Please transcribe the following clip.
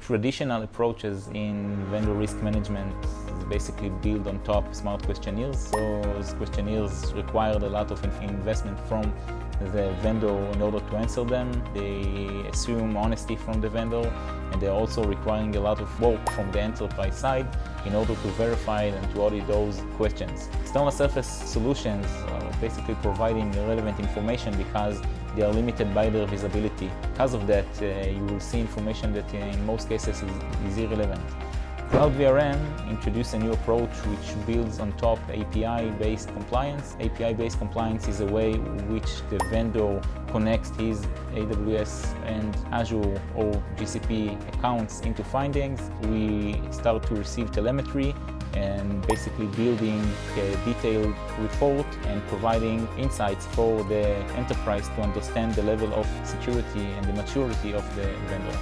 Traditional approaches in vendor risk management is basically built on top smart questionnaires. So those questionnaires required a lot of investment from the vendor in order to answer them. They assume honesty from the vendor, and they're also requiring a lot of work from the enterprise side in order to verify and to audit those questions. External surface solutions are basically providing relevant information because they are limited by their visibility. Because of that, you will see information that in most cases is irrelevant. Cloud VRM introduced a new approach which builds on top API-based compliance. API-based compliance is a way in which the vendor connects his AWS and Azure or GCP accounts into findings. We start to receive telemetry and basically building a detailed report and providing insights for the enterprise to understand the level of security and the maturity of the vendor.